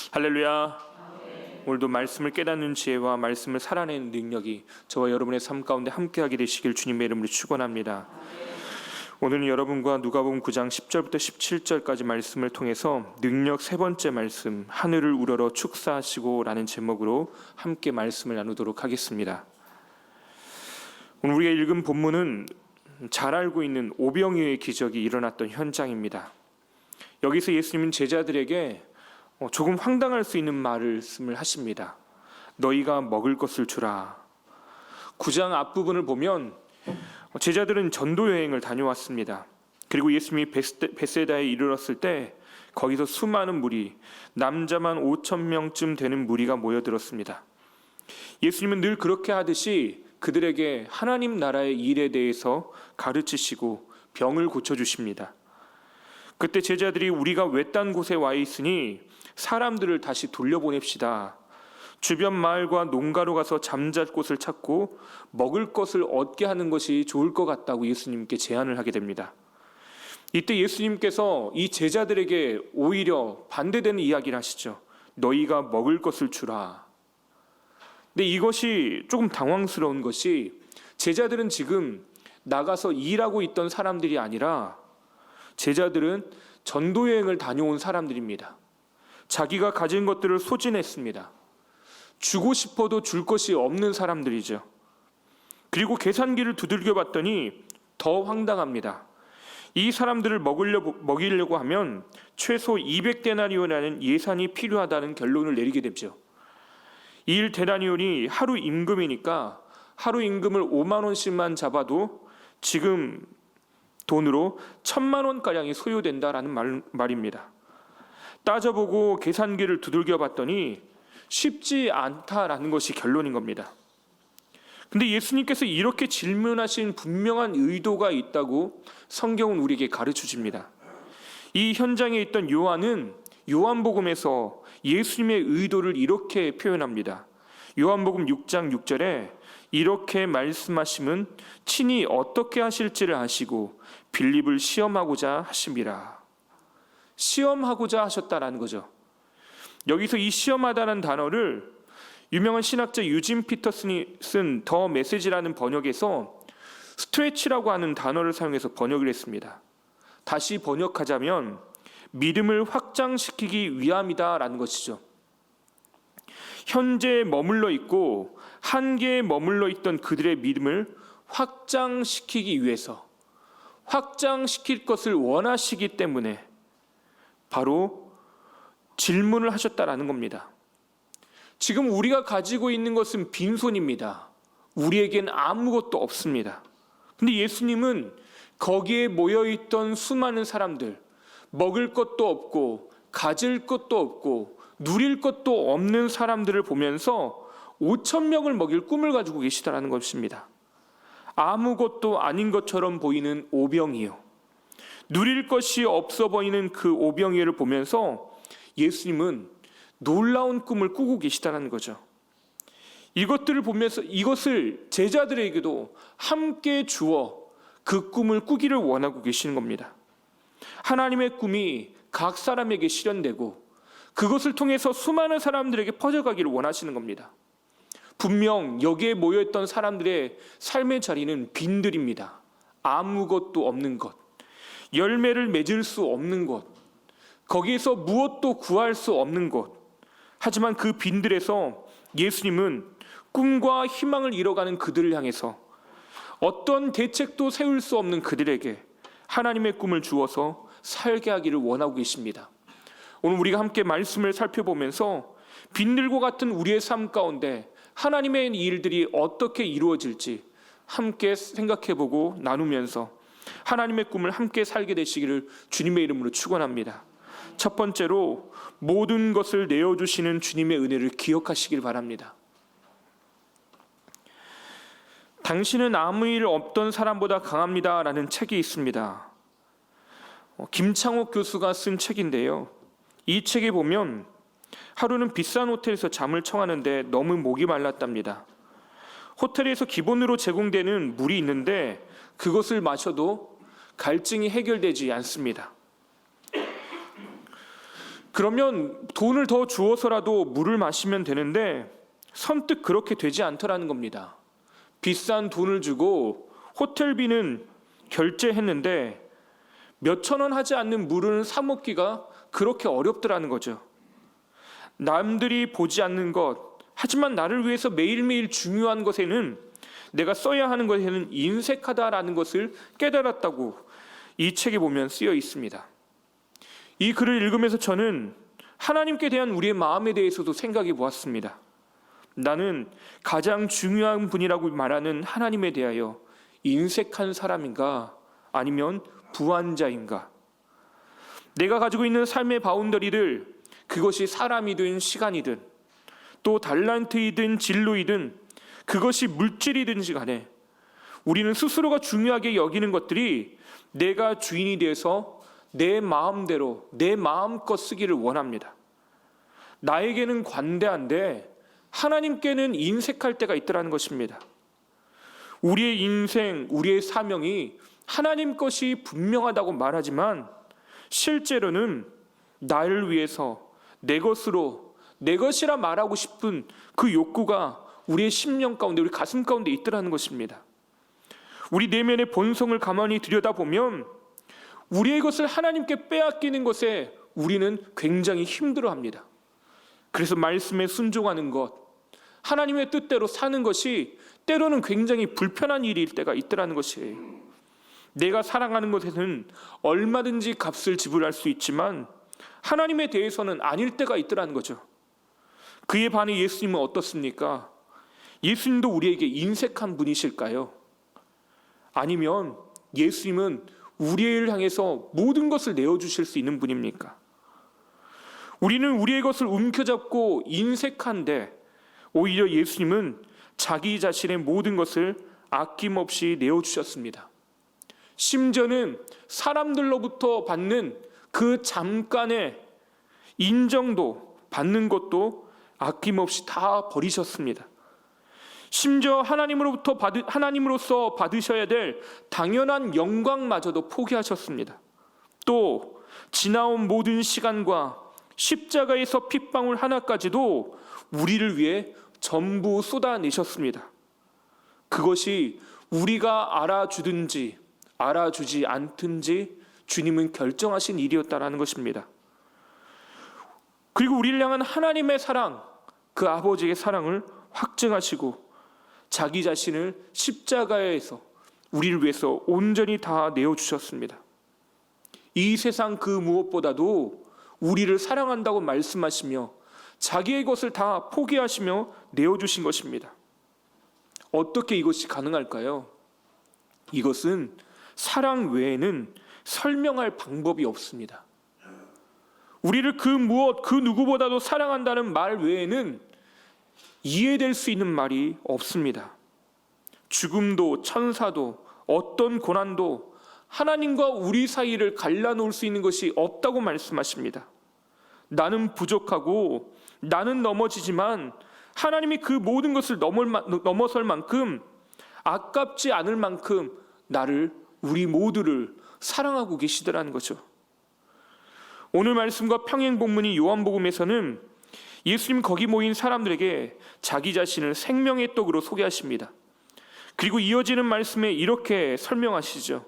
할렐루야. 오늘도 말씀을 깨닫는 지혜와 말씀을 살아내는 능력이 저와 여러분의 삶 가운데 함께하게 되시길 주님의 이름으로 축원합니다. 오늘은 여러분과 누가복음 9장 10절부터 17절까지 말씀을 통해서 능력 세 번째 말씀, 하늘을 우러러 축사하시고 라는 제목으로 함께 말씀을 나누도록 하겠습니다. 오늘 우리가 읽은 본문은 잘 알고 있는 오병이어의 기적이 일어났던 현장입니다. 여기서 예수님은 제자들에게 조금 황당할 수 있는 말씀을 하십니다. 너희가 먹을 것을 주라. 9장 앞부분을 보면 제자들은 전도 여행을 다녀왔습니다. 그리고 예수님이 베세다에 이르렀을 때 거기서 수많은 무리, 남자만 5,000명쯤 되는 무리가 모여들었습니다. 예수님은 늘 그렇게 하듯이 그들에게 하나님 나라의 일에 대해서 가르치시고 병을 고쳐주십니다. 그때 제자들이 우리가 외딴 곳에 와 있으니 사람들을 다시 돌려보냅시다. 주변 마을과 농가로 가서 잠잘 곳을 찾고 먹을 것을 얻게 하는 것이 좋을 것 같다고 예수님께 제안을 하게 됩니다. 이때 예수님께서 이 제자들에게 오히려 반대되는 이야기를 하시죠. 너희가 먹을 것을 주라. 근데 이것이 조금 당황스러운 것이 제자들은 지금 나가서 일하고 있던 사람들이 아니라 제자들은 전도여행을 다녀온 사람들입니다. 자기가 가진 것들을 소진했습니다. 주고 싶어도 줄 것이 없는 사람들이죠. 그리고 계산기를 두들겨 봤더니 더 황당합니다. 이 사람들을 먹이려고 하면 최소 200데나리온이라는 예산이 필요하다는 결론을 내리게 되죠. 1데나리온이 하루 임금이니까 하루 임금을 5만 원씩만 잡아도 지금 돈으로 1,000만 원가량이 소요된다라는 말입니다. 따져보고 계산기를 두들겨 봤더니 쉽지 않다라는 것이 결론인 겁니다. 근데 예수님께서 이렇게 질문하신 분명한 의도가 있다고 성경은 우리에게 가르쳐 줍니다. 이 현장에 있던 요한은 요한복음에서 예수님의 의도를 이렇게 표현합니다. 요한복음 6장 6절에 이렇게 말씀하심은 친히 어떻게 하실지를 아시고 빌립을 시험하고자 하심이라. 시험하고자 하셨다라는 거죠. 여기서 이 시험하다는 단어를 유명한 신학자 유진 피터슨이 쓴 더 메시지라는 번역에서 스트레치라고 하는 단어를 사용해서 번역을 했습니다. 다시 번역하자면 믿음을 확장시키기 위함이다라는 것이죠. 현재에 머물러 있고 한계에 머물러 있던 그들의 믿음을 확장시키기 위해서, 확장시킬 것을 원하시기 때문에 바로 질문을 하셨다라는 겁니다. 지금 우리가 가지고 있는 것은 빈손입니다. 우리에겐 아무것도 없습니다. 근데 예수님은 거기에 모여있던 수많은 사람들, 먹을 것도 없고 가질 것도 없고 누릴 것도 없는 사람들을 보면서 5,000명을 먹일 꿈을 가지고 계시다라는 것입니다. 아무것도 아닌 것처럼 보이는 오병이어, 누릴 것이 없어 보이는 그 오병이어를 보면서 예수님은 놀라운 꿈을 꾸고 계시다는 거죠. 이것들을 보면서 이것을 제자들에게도 함께 주어 그 꿈을 꾸기를 원하고 계시는 겁니다. 하나님의 꿈이 각 사람에게 실현되고 그것을 통해서 수많은 사람들에게 퍼져가기를 원하시는 겁니다. 분명 여기에 모여있던 사람들의 삶의 자리는 빈들입니다. 아무것도 없는 것, 열매를 맺을 수 없는 것, 거기에서 무엇도 구할 수 없는 것. 하지만 그 빈들에서 예수님은 꿈과 희망을 잃어가는 그들을 향해서 어떤 대책도 세울 수 없는 그들에게 하나님의 꿈을 주어서 살게 하기를 원하고 계십니다. 오늘 우리가 함께 말씀을 살펴보면서 빈들과 같은 우리의 삶 가운데 하나님의 일들이 어떻게 이루어질지 함께 생각해보고 나누면서 하나님의 꿈을 함께 살게 되시기를 주님의 이름으로 축원합니다. 첫 번째로 모든 것을 내어주시는 주님의 은혜를 기억하시길 바랍니다. 당신은 아무 일 없던 사람보다 강합니다 라는 책이 있습니다. 김창옥 교수가 쓴 책인데요, 이 책에 보면 하루는 비싼 호텔에서 잠을 청하는데 너무 목이 말랐답니다. 호텔에서 기본으로 제공되는 물이 있는데 그것을 마셔도 갈증이 해결되지 않습니다. 그러면 돈을 더 주어서라도 물을 마시면 되는데 선뜻 그렇게 되지 않더라는 겁니다. 비싼 돈을 주고 호텔비는 결제했는데 몇천 원 하지 않는 물을 사 먹기가 그렇게 어렵더라는 거죠. 남들이 보지 않는 것, 하지만 나를 위해서 매일매일 중요한 것에는, 내가 써야 하는 것에는 인색하다라는 것을 깨달았다고 이 책에 보면 쓰여 있습니다. 이 글을 읽으면서 저는 하나님께 대한 우리의 마음에 대해서도 생각해 보았습니다. 나는 가장 중요한 분이라고 말하는 하나님에 대하여 인색한 사람인가, 아니면 부한자인가? 내가 가지고 있는 삶의 바운더리를, 그것이 사람이든 시간이든 또 달란트이든 진로이든 그것이 물질이든지 간에 우리는 스스로가 중요하게 여기는 것들이 내가 주인이 돼서 내 마음대로 내 마음껏 쓰기를 원합니다. 나에게는 관대한데 하나님께는 인색할 때가 있더라는 것입니다. 우리의 인생, 우리의 사명이 하나님 것이 분명하다고 말하지만 실제로는 나를 위해서 내 것으로, 내 것이라 말하고 싶은 그 욕구가 우리의 심령 가운데, 우리 가슴 가운데 있더라는 것입니다. 우리 내면의 본성을 가만히 들여다보면 우리의 것을 하나님께 빼앗기는 것에 우리는 굉장히 힘들어합니다. 그래서 말씀에 순종하는 것, 하나님의 뜻대로 사는 것이 때로는 굉장히 불편한 일일 때가 있더라는 것이에요. 내가 사랑하는 것에는 얼마든지 값을 지불할 수 있지만 하나님에 대해서는 아닐 때가 있더라는 거죠. 그에 반해 예수님은 어떻습니까? 예수님도 우리에게 인색한 분이실까요? 아니면 예수님은 우리를 향해서 모든 것을 내어주실 수 있는 분입니까? 우리는 우리의 것을 움켜잡고 인색한데 오히려 예수님은 자기 자신의 모든 것을 아낌없이 내어주셨습니다. 심지어는 사람들로부터 받는 그 잠깐의 인정도, 받는 것도 아낌없이 다 버리셨습니다. 심지어 하나님으로서 받으셔야 될 당연한 영광마저도 포기하셨습니다. 또 지나온 모든 시간과 십자가에서 핏방울 하나까지도 우리를 위해 전부 쏟아내셨습니다. 그것이 우리가 알아주든지 알아주지 않든지 주님은 결정하신 일이었다라는 것입니다. 그리고 우리를 향한 하나님의 사랑, 그 아버지의 사랑을 확증하시고 자기 자신을 십자가에서 우리를 위해서 온전히 다 내어주셨습니다. 이 세상 그 무엇보다도 우리를 사랑한다고 말씀하시며 자기의 것을 다 포기하시며 내어주신 것입니다. 어떻게 이것이 가능할까요? 이것은 사랑 외에는 설명할 방법이 없습니다. 우리를 그 무엇, 그 누구보다도 사랑한다는 말 외에는 이해될 수 있는 말이 없습니다. 죽음도 천사도 어떤 고난도 하나님과 우리 사이를 갈라놓을 수 있는 것이 없다고 말씀하십니다. 나는 부족하고 나는 넘어지지만 하나님이 그 모든 것을 넘어설 만큼, 아깝지 않을 만큼 나를, 우리 모두를 사랑하고 계시더라는 거죠. 오늘 말씀과 평행 본문인 요한복음에서는 예수님 거기 모인 사람들에게 자기 자신을 생명의 떡으로 소개하십니다. 그리고 이어지는 말씀에 이렇게 설명하시죠.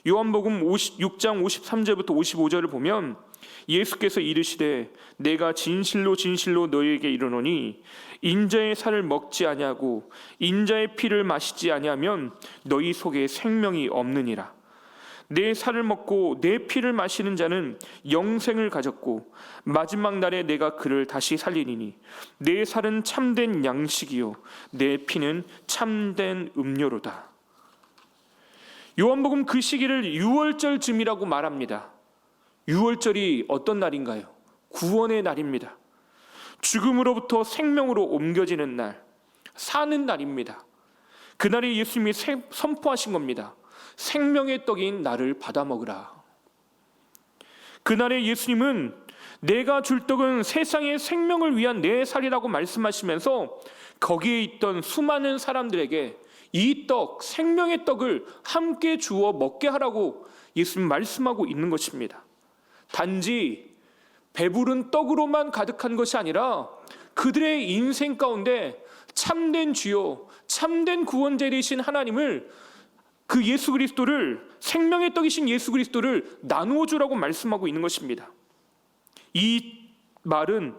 요한복음 6장 53절부터 55절을 보면 예수께서 이르시되 내가 진실로 진실로 너희에게 이르노니 인자의 살을 먹지 아니하고 인자의 피를 마시지 아니하면 너희 속에 생명이 없느니라. 내 살을 먹고 내 피를 마시는 자는 영생을 가졌고 마지막 날에 내가 그를 다시 살리리니 내 살은 참된 양식이요 내 피는 참된 음료로다. 요한복음 그 시기를 유월절쯤이라고 말합니다. 유월절이 어떤 날인가요? 구원의 날입니다. 죽음으로부터 생명으로 옮겨지는 날, 사는 날입니다. 그날에 예수님이 선포하신 겁니다. 생명의 떡인 나를 받아 먹으라. 그날에 예수님은 내가 줄 떡은 세상의 생명을 위한 내 살이라고 말씀하시면서 거기에 있던 수많은 사람들에게 이 떡, 생명의 떡을 함께 주어 먹게 하라고 예수님 말씀하고 있는 것입니다. 단지 배부른 떡으로만 가득한 것이 아니라 그들의 인생 가운데 참된 주요, 참된 구원자 되신 하나님을, 그 예수 그리스도를, 생명의 떡이신 예수 그리스도를 나누어 주라고 말씀하고 있는 것입니다. 이 말은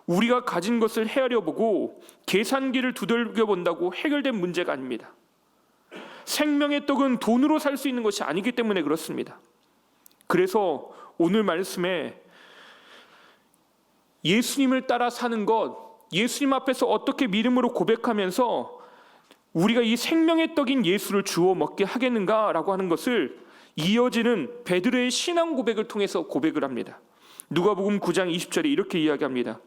우리가 가진 것을 헤아려 보고 계산기를 두들겨 본다고 해결된 문제가 아닙니다. 생명의 떡은 돈으로 살 수 있는 것이 아니기 때문에 그렇습니다. 그래서 오늘 말씀에 예수님을 따라 사는 것, 예수님 앞에서 어떻게 믿음으로 고백하면서 우리가 이 생명의 떡인 예수를 주워 먹게 하겠는가라고 하는 것을 이어지는 베드로의 신앙 고백을 통해서 고백을 합니다. 누가복음 9장 20절에 이렇게 이야기합니다.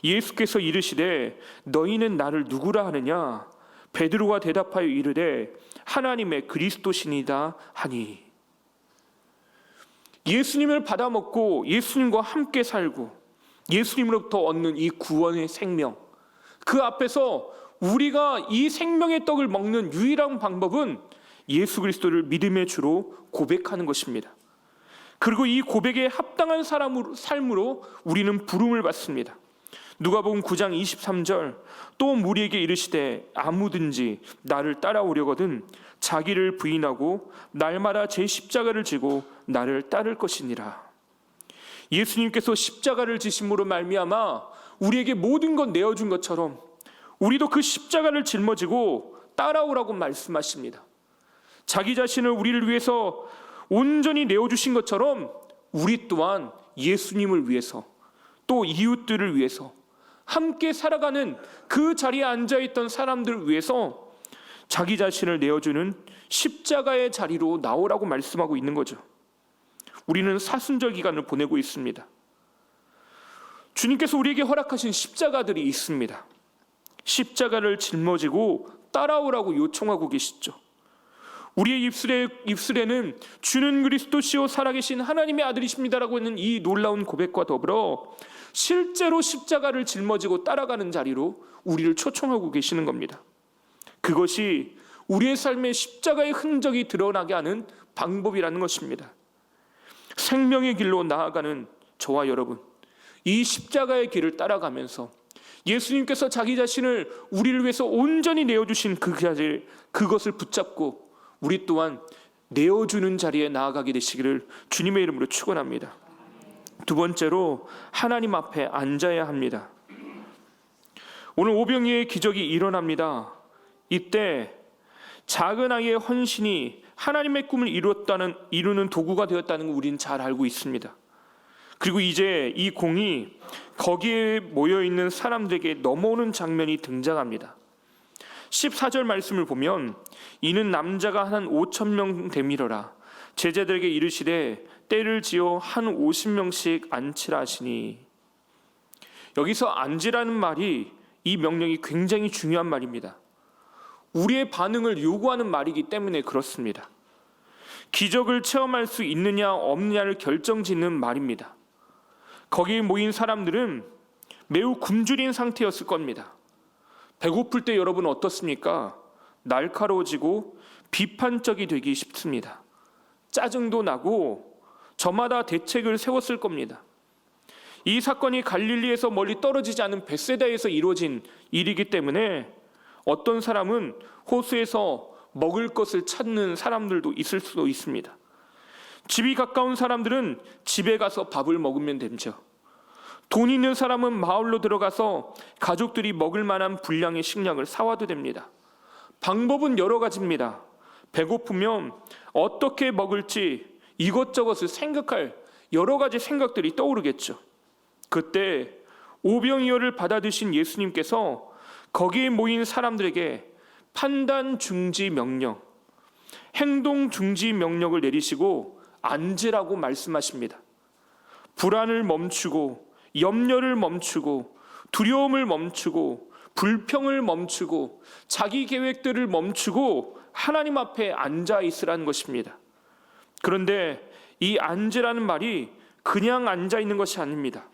예수께서 이르시되 너희는 나를 누구라 하느냐? 베드로가 대답하여 이르되 하나님의 그리스도시니이다 하니. 예수님을 받아먹고 예수님과 함께 살고 예수님으로부터 얻는 이 구원의 생명, 그 앞에서 우리가 이 생명의 떡을 먹는 유일한 방법은 예수 그리스도를 믿음의 주로 고백하는 것입니다. 그리고 이 고백에 합당한 삶으로 우리는 부름을 받습니다. 누가복음 9장 23절, 또 무리에게 이르시되 아무든지 나를 따라오려거든 자기를 부인하고 날마다 제 십자가를 지고 나를 따를 것이니라. 예수님께서 십자가를 지심으로 말미암아 우리에게 모든 것 내어준 것처럼 우리도 그 십자가를 짊어지고 따라오라고 말씀하십니다. 자기 자신을 우리를 위해서 온전히 내어주신 것처럼 우리 또한 예수님을 위해서, 또 이웃들을 위해서, 함께 살아가는 그 자리에 앉아있던 사람들을 위해서 자기 자신을 내어주는 십자가의 자리로 나오라고 말씀하고 있는 거죠. 우리는 사순절 기간을 보내고 있습니다. 주님께서 우리에게 허락하신 십자가들이 있습니다. 십자가를 짊어지고 따라오라고 요청하고 계시죠. 우리의 입술에는 주는 그리스도시요 살아계신 하나님의 아들이십니다라고 하는 이 놀라운 고백과 더불어 실제로 십자가를 짊어지고 따라가는 자리로 우리를 초청하고 계시는 겁니다. 그것이 우리의 삶에 십자가의 흔적이 드러나게 하는 방법이라는 것입니다. 생명의 길로 나아가는 저와 여러분, 이 십자가의 길을 따라가면서 예수님께서 자기 자신을 우리를 위해서 온전히 내어주신 그것을 붙잡고 우리 또한 내어주는 자리에 나아가게 되시기를 주님의 이름으로 축원합니다. 두 번째로 하나님 앞에 앉아야 합니다. 오늘 오병이의 기적이 일어납니다. 이때 작은 아이의 헌신이 하나님의 꿈을 이루는 도구가 되었다는 걸 우리는 잘 알고 있습니다. 그리고 이제 이 공이 거기에 모여있는 사람들에게 넘어오는 장면이 등장합니다. 14절 말씀을 보면 이는 남자가 한 5,000명 되밀어라 제자들에게 이르시되 때를 지어 한 50명씩 앉히라 하시니. 여기서 앉으라는 말이, 이 명령이 굉장히 중요한 말입니다. 우리의 반응을 요구하는 말이기 때문에 그렇습니다. 기적을 체험할 수 있느냐 없느냐를 결정짓는 말입니다. 거기에 모인 사람들은 매우 굶주린 상태였을 겁니다. 배고플 때 여러분 어떻습니까? 날카로워지고 비판적이 되기 쉽습니다. 짜증도 나고 저마다 대책을 세웠을 겁니다. 이 사건이 갈릴리에서 멀리 떨어지지 않은 벳세다에서 이루어진 일이기 때문에 어떤 사람은 호수에서 먹을 것을 찾는 사람들도 있을 수도 있습니다. 집이 가까운 사람들은 집에 가서 밥을 먹으면 되죠. 돈 있는 사람은 마을로 들어가서 가족들이 먹을 만한 분량의 식량을 사와도 됩니다. 방법은 여러 가지입니다. 배고프면 어떻게 먹을지 이것저것을 생각할 여러 가지 생각들이 떠오르겠죠. 그때 오병이어를 받아드신 예수님께서 거기에 모인 사람들에게 판단 중지 명령, 행동 중지 명령을 내리시고 앉으라고 말씀하십니다. 불안을 멈추고 염려를 멈추고 두려움을 멈추고 불평을 멈추고 자기 계획들을 멈추고 하나님 앞에 앉아 있으라는 것입니다. 그런데 이 앉으라는 말이 그냥 앉아 있는 것이 아닙니다.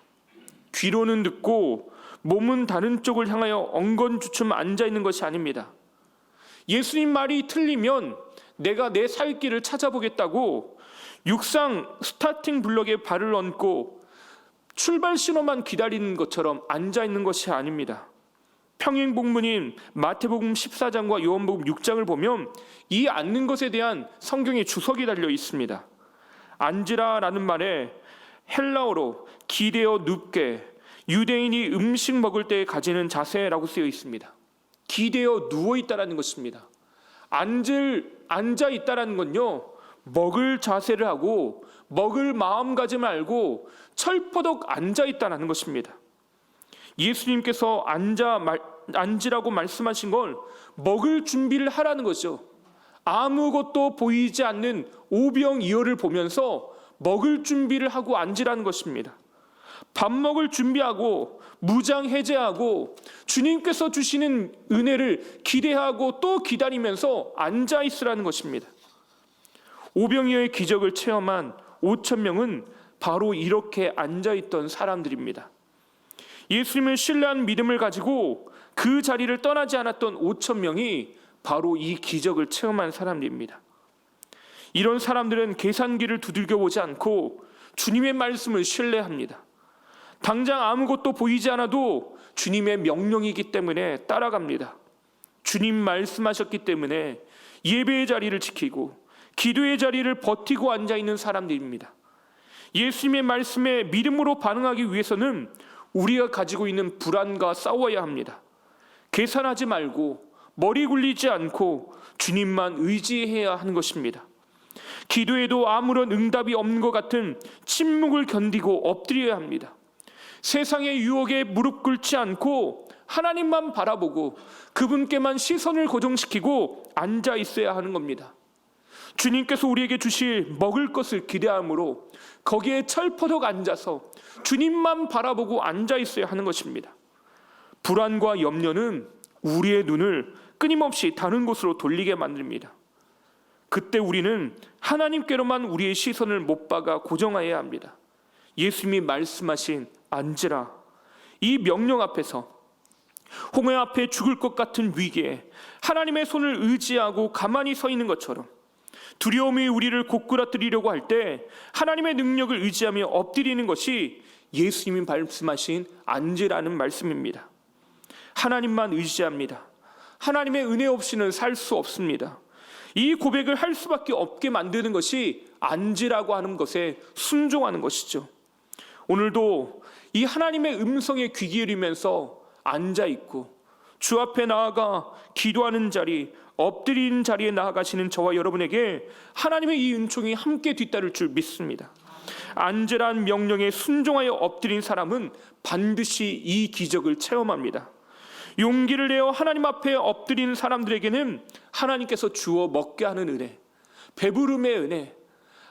귀로는 듣고 몸은 다른 쪽을 향하여 엉건주춤 앉아 있는 것이 아닙니다. 예수님 말이 틀리면 내가 내 살 길을 찾아보겠다고 육상 스타팅 블럭에 발을 얹고 출발 신호만 기다리는 것처럼 앉아 있는 것이 아닙니다. 평행복문인 마태복음 14장과 요한복음 6장을 보면 이 앉는 것에 대한 성경의 주석이 달려 있습니다. 앉으라라는 말에 헬라어로 기대어 눕게, 유대인이 음식 먹을 때 가지는 자세라고 쓰여 있습니다. 기대어 누워 있다라는 것입니다. 앉아 있다라는 건요, 먹을 자세를 하고 먹을 마음가짐을 알고 철퍼덕 앉아 있다라는 것입니다. 예수님께서 앉으라고 말씀하신 걸 먹을 준비를 하라는 거죠. 아무것도 보이지 않는 오병이어를 보면서 먹을 준비를 하고 앉으라는 것입니다. 밥 먹을 준비하고 무장 해제하고 주님께서 주시는 은혜를 기대하고 또 기다리면서 앉아 있으라는 것입니다. 오병이어의 기적을 체험한 5,000명은 바로 이렇게 앉아 있던 사람들입니다. 예수님을 신뢰한 믿음을 가지고 그 자리를 떠나지 않았던 5,000명이 바로 이 기적을 체험한 사람들입니다. 이런 사람들은 계산기를 두들겨 보지 않고 주님의 말씀을 신뢰합니다. 당장 아무것도 보이지 않아도 주님의 명령이기 때문에 따라갑니다. 주님 말씀하셨기 때문에 예배의 자리를 지키고 기도의 자리를 버티고 앉아있는 사람들입니다. 예수님의 말씀에 믿음으로 반응하기 위해서는 우리가 가지고 있는 불안과 싸워야 합니다. 계산하지 말고 머리 굴리지 않고 주님만 의지해야 하는 것입니다. 기도에도 아무런 응답이 없는 것 같은 침묵을 견디고 엎드려야 합니다. 세상의 유혹에 무릎 꿇지 않고 하나님만 바라보고 그분께만 시선을 고정시키고 앉아 있어야 하는 겁니다. 주님께서 우리에게 주실 먹을 것을 기대함으로 거기에 철퍼덕 앉아서 주님만 바라보고 앉아 있어야 하는 것입니다. 불안과 염려는 우리의 눈을 끊임없이 다른 곳으로 돌리게 만듭니다. 그때 우리는 하나님께로만 우리의 시선을 못 박아 고정해야 합니다. 예수님이 말씀하신 앉으라, 이 명령 앞에서 홍해 앞에 죽을 것 같은 위기에 하나님의 손을 의지하고 가만히 서 있는 것처럼 두려움이 우리를 고꾸라뜨리려고 할 때 하나님의 능력을 의지하며 엎드리는 것이 예수님이 말씀하신 앉으라는 말씀입니다. 하나님만 의지합니다. 하나님의 은혜 없이는 살 수 없습니다. 이 고백을 할 수밖에 없게 만드는 것이 앉으라고 하는 것에 순종하는 것이죠. 오늘도 이 하나님의 음성에 귀 기울이면서 앉아있고 주 앞에 나아가 기도하는 자리, 엎드리는 자리에 나아가시는 저와 여러분에게 하나님의 이 은총이 함께 뒤따를 줄 믿습니다. 앉으란 명령에 순종하여 엎드린 사람은 반드시 이 기적을 체험합니다. 용기를 내어 하나님 앞에 엎드리는 사람들에게는 하나님께서 주어 먹게 하는 은혜, 배부름의 은혜,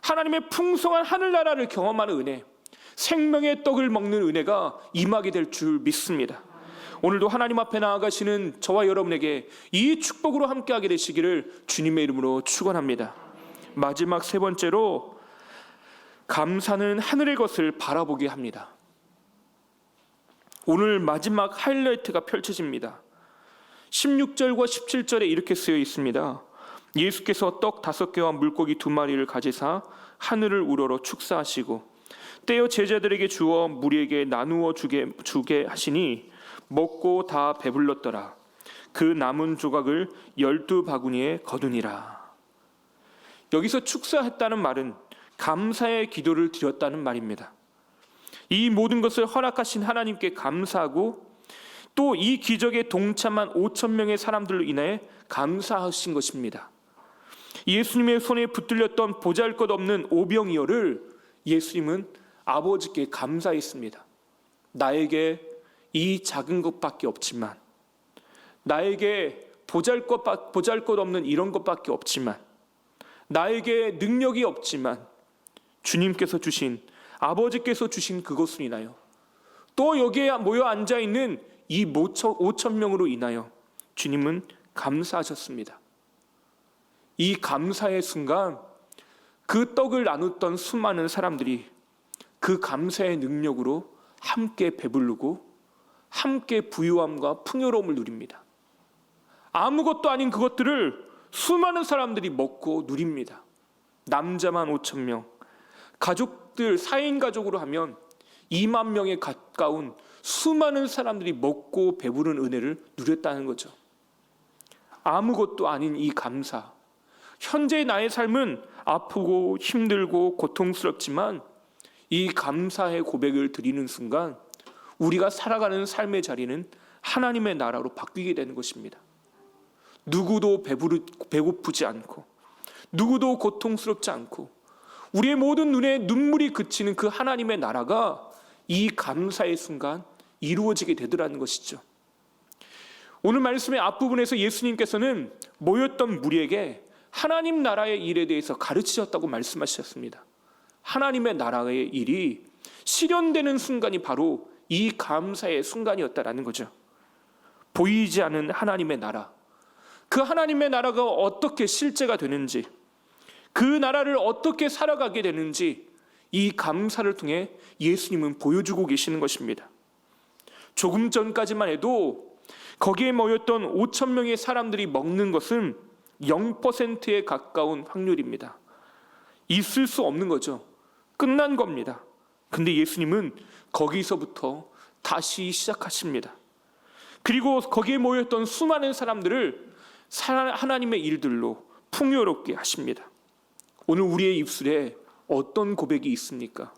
하나님의 풍성한 하늘나라를 경험하는 은혜, 생명의 떡을 먹는 은혜가 임하게 될 줄 믿습니다. 오늘도 하나님 앞에 나아가시는 저와 여러분에게 이 축복으로 함께하게 되시기를 주님의 이름으로 축원합니다. 마지막 세 번째로, 감사는 하늘의 것을 바라보게 합니다. 오늘 마지막 하이라이트가 펼쳐집니다. 16절과 17절에 이렇게 쓰여 있습니다. 예수께서 떡 5개와 물고기 2마리를 가지사 하늘을 우러러 축사하시고 떼어 제자들에게 주어 무리에게 나누어 주게 하시니 먹고 다 배불렀더라. 그 남은 조각을 12바구니에 거두니라. 여기서 축사했다는 말은 감사의 기도를 드렸다는 말입니다. 이 모든 것을 허락하신 하나님께 감사하고 또 이 기적에 동참한 5,000명의 사람들로 인해 감사하신 것입니다. 예수님의 손에 붙들렸던 보잘것없는 오병이어를 예수님은 아버지께 감사했습니다. 나에게 이 작은 것밖에 없지만, 나에게 보잘것없는 이런 것밖에 없지만, 나에게 능력이 없지만 주님께서 주신, 아버지께서 주신 그것으로 인하여 또 여기에 모여 앉아있는 이 5,000명으로 인하여 주님은 감사하셨습니다. 이 감사의 순간 그 떡을 나눴던 수많은 사람들이 그 감사의 능력으로 함께 배부르고 함께 부유함과 풍요로움을 누립니다. 아무것도 아닌 그것들을 수많은 사람들이 먹고 누립니다. 남자만 5,000명, 가족들 4인 가족으로 하면 2만 명에 가까운 수많은 사람들이 먹고 배부른 은혜를 누렸다는 거죠. 아무것도 아닌 이 감사. 현재 나의 삶은 아프고 힘들고 고통스럽지만 이 감사의 고백을 드리는 순간 우리가 살아가는 삶의 자리는 하나님의 나라로 바뀌게 되는 것입니다. 누구도 배고프지 않고 누구도 고통스럽지 않고 우리의 모든 눈에 눈물이 그치는 그 하나님의 나라가 이 감사의 순간 이루어지게 되더라는 것이죠. 오늘 말씀의 앞부분에서 예수님께서는 모였던 무리에게 하나님 나라의 일에 대해서 가르치셨다고 말씀하셨습니다. 하나님의 나라의 일이 실현되는 순간이 바로 이 감사의 순간이었다라는 거죠. 보이지 않는 하나님의 나라, 그 하나님의 나라가 어떻게 실제가 되는지, 그 나라를 어떻게 살아가게 되는지 이 감사를 통해 예수님은 보여주고 계시는 것입니다. 조금 전까지만 해도 거기에 모였던 5천 명의 사람들이 먹는 것은 0%에 가까운 확률입니다. 있을 수 없는 거죠. 끝난 겁니다. 근데 예수님은 거기서부터 다시 시작하십니다. 그리고 거기에 모였던 수많은 사람들을 하나님의 일들로 풍요롭게 하십니다. 오늘 우리의 입술에 어떤 고백이 있습니까?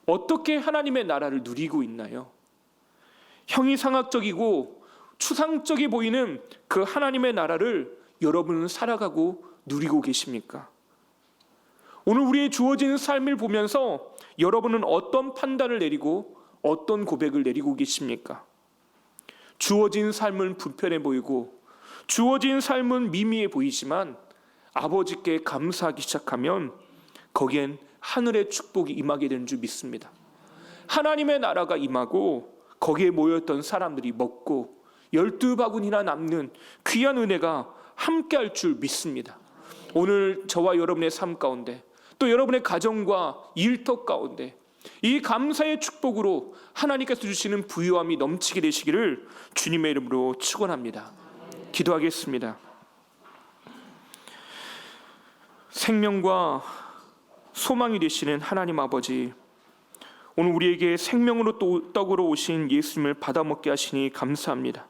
어떻게 하나님의 나라를 누리고 있나요? 형이상학적이고 추상적이 보이는 그 하나님의 나라를 여러분은 살아가고 누리고 계십니까? 오늘 우리의 주어진 삶을 보면서 여러분은 어떤 판단을 내리고 어떤 고백을 내리고 계십니까? 주어진 삶은 불편해 보이고 주어진 삶은 미미해 보이지만 아버지께 감사하기 시작하면 거기엔 하늘의 축복이 임하게 되는 줄 믿습니다. 하나님의 나라가 임하고 거기에 모였던 사람들이 먹고 12바구니나 남는 귀한 은혜가 함께할 줄 믿습니다. 오늘 저와 여러분의 삶 가운데 또 여러분의 가정과 일터 가운데 이 감사의 축복으로 하나님께서 주시는 부유함이 넘치게 되시기를 주님의 이름으로 축원합니다. 기도하겠습니다. 생명과 소망이 되시는 하나님 아버지, 오늘 우리에게 생명으로 또 떡으로 오신 예수님을 받아먹게 하시니 감사합니다.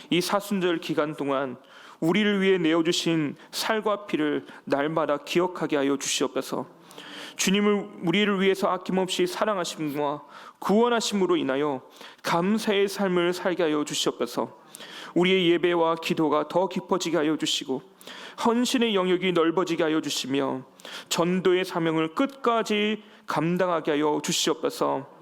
이 사순절 기간 동안 우리를 위해 내어주신 살과 피를 날마다 기억하게 하여 주시옵소서. 주님을 우리를 위해서 아낌없이 사랑하심과 구원하심으로 인하여 감사의 삶을 살게 하여 주시옵소서. 우리의 예배와 기도가 더 깊어지게 하여 주시고 헌신의 영역이 넓어지게 하여 주시며 전도의 사명을 끝까지 감당하게 하여 주시옵소서.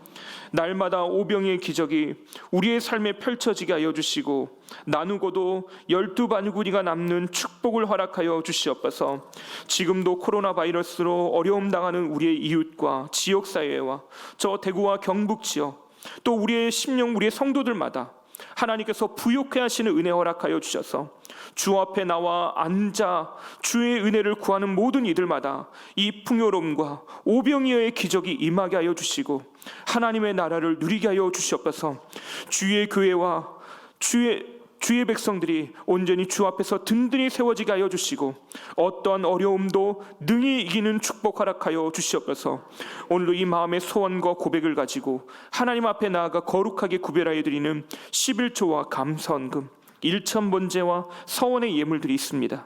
날마다 오병의 기적이 우리의 삶에 펼쳐지게 하여 주시고 나누고도 12바구니가 남는 축복을 허락하여 주시옵소서. 지금도 코로나 바이러스로 어려움 당하는 우리의 이웃과 지역사회와 저 대구와 경북 지역 또 우리의 심령 우리의 성도들마다 하나님께서 부욕해 하시는 은혜 허락하여 주셔서 주 앞에 나와 앉아 주의 은혜를 구하는 모든 이들마다 이 풍요로움과 오병이어의 기적이 임하게 하여 주시고 하나님의 나라를 누리게 하여 주시옵소서. 주의 교회와 주의 백성들이 온전히 주 앞에서 든든히 세워지게 하여 주시고 어떠한 어려움도 능히 이기는 축복 허락하여 주시옵소서. 오늘도 이 마음의 소원과 고백을 가지고 하나님 앞에 나아가 거룩하게 구별하여 드리는 11조와 감사헌금, 일천번제와 서원의 예물들이 있습니다.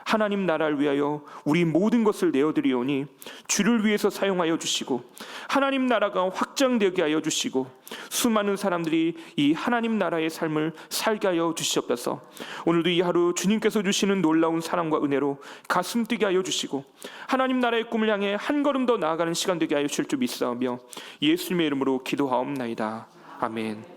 하나님 나라를 위하여 우리 모든 것을 내어드리오니 주를 위해서 사용하여 주시고 하나님 나라가 확장되게 하여 주시고 수많은 사람들이 이 하나님 나라의 삶을 살게 하여 주시옵소서. 오늘도 이 하루 주님께서 주시는 놀라운 사랑과 은혜로 가슴 뛰게 하여 주시고 하나님 나라의 꿈을 향해 한 걸음 더 나아가는 시간 되게 하여 주실 줄 믿사오며 예수님의 이름으로 기도하옵나이다. 아멘.